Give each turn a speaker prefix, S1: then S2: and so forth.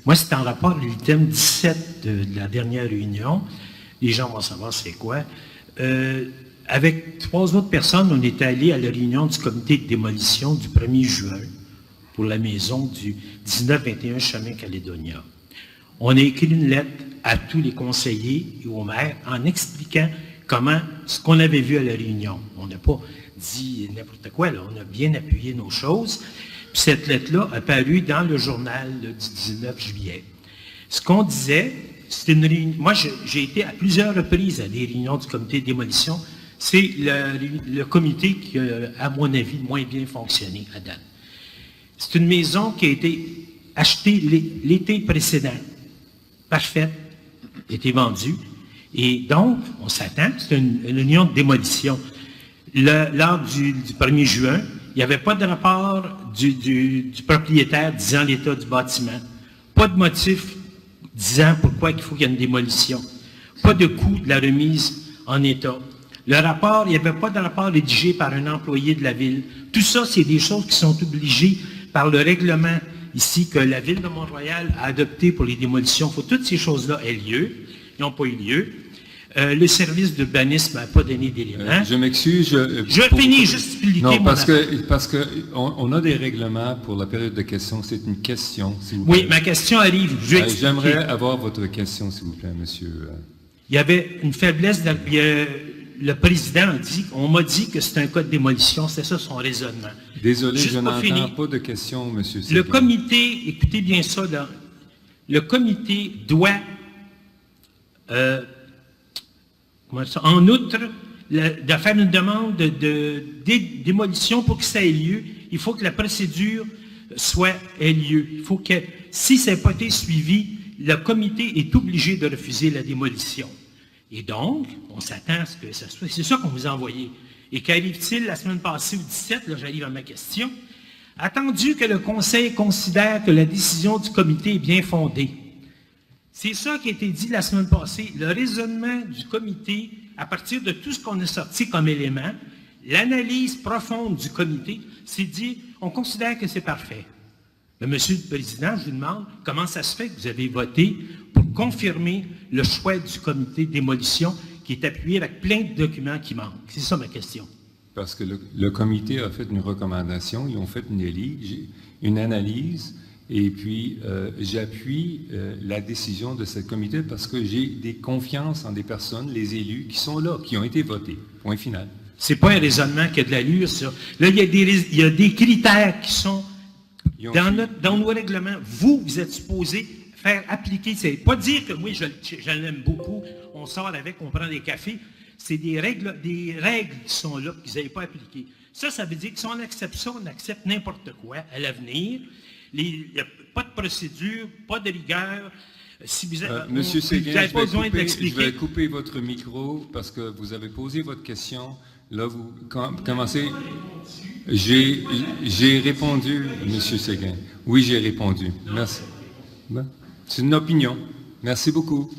S1: Moi, c'est en rapport à l'item 17 de la dernière réunion. Les gens vont savoir c'est quoi. Avec 3 autres personnes, on est allé à la réunion du comité de démolition du 1er juin pour la maison du 19-21 chemin Calédonia. On a écrit une lettre à tous les conseillers et aux maires en expliquant ce qu'on avait vu à la réunion. On n'a pas dit n'importe quoi, là. On a bien appuyé nos choses. Puis cette lettre-là a paru dans le journal du 19 juillet. Ce qu'on disait, c'était une réunion. Moi, j'ai été à plusieurs reprises à des réunions du comité de démolition. C'est le comité qui a, à mon avis, moins bien fonctionné à date. C'est une maison qui a été achetée l'été précédent. Parfaite. A été vendue. Et donc, on s'attend, c'est une réunion de démolition. Lors du 1er juin, il n'y avait pas de rapport du propriétaire disant l'état du bâtiment. Pas de motif disant pourquoi il faut qu'il y ait une démolition. Pas de coût de la remise en état. Le rapport, il n'y avait pas de rapport rédigé par un employé de la Ville. Tout ça, c'est des choses qui sont obligées par le règlement ici que la Ville de Mont-Royal a adopté pour les démolitions. Il faut que toutes ces choses-là aient lieu. Ils n'ont pas eu lieu. Le service d'urbanisme n'a pas donné d'éléments.
S2: Je m'excuse.
S1: Je finis juste expliquer
S2: non,
S1: mon
S2: parce que on a des règlements pour la période de questions. C'est une question, s'il vous plaît.
S1: Oui, ma question arrive.
S2: J'aimerais avoir votre question, s'il vous plaît, monsieur.
S1: Il y avait une faiblesse. Le président a dit, on m'a dit que c'était un cas de démolition. C'est ça son raisonnement.
S2: Désolé, je n'entends pas de questions, monsieur.
S1: Le comité, écoutez bien ça, là, le comité doit, en outre, de faire une demande de démolition pour que ça ait lieu. Il faut que la procédure ait lieu. Il faut que, si ça n'a pas été suivi, le comité est obligé de refuser la démolition. Et donc, on s'attend à ce que ça soit. C'est ça qu'on vous a envoyé. Et qu'arrive-t-il la semaine passée au 17, là j'arrive à ma question, attendu que le Conseil considère que la décision du comité est bien fondée. C'est ça qui a été dit la semaine passée. Le raisonnement du comité, à partir de tout ce qu'on a sorti comme élément, l'analyse profonde du comité, c'est dit, on considère que c'est parfait. Mais Monsieur le Président, je vous demande, comment ça se fait que vous avez voté pour confirmer le choix du comité de démolition qui est appuyé avec plein de documents qui manquent? C'est ça ma question.
S2: Parce que le comité a fait une recommandation, ils ont fait une analyse, et puis j'appuie la décision de ce comité parce que j'ai des confiances en des personnes, les élus, qui sont là, qui ont été votés. Point final.
S1: C'est pas un raisonnement qui a de l'allure, ça. Là, il y a des critères qui sont dans nos règlements. Vous êtes supposé faire appliquer. C'est pas dire que moi, je l'aime beaucoup, on sort avec, on prend des cafés. C'est des règles qui sont là, qu'ils n'avaient pas appliquées. Ça veut dire que si on accepte ça, on accepte n'importe quoi à l'avenir. Il n'y a pas de procédure, pas de rigueur. Si vous avez,
S2: Monsieur Séguin,
S1: vous n'avez pas besoin d'expliquer.
S2: Je vais couper votre micro parce que vous avez posé votre question. Là, vous commencez. J'ai répondu, Monsieur Séguin. Oui, j'ai répondu. Merci. C'est une opinion. Merci beaucoup.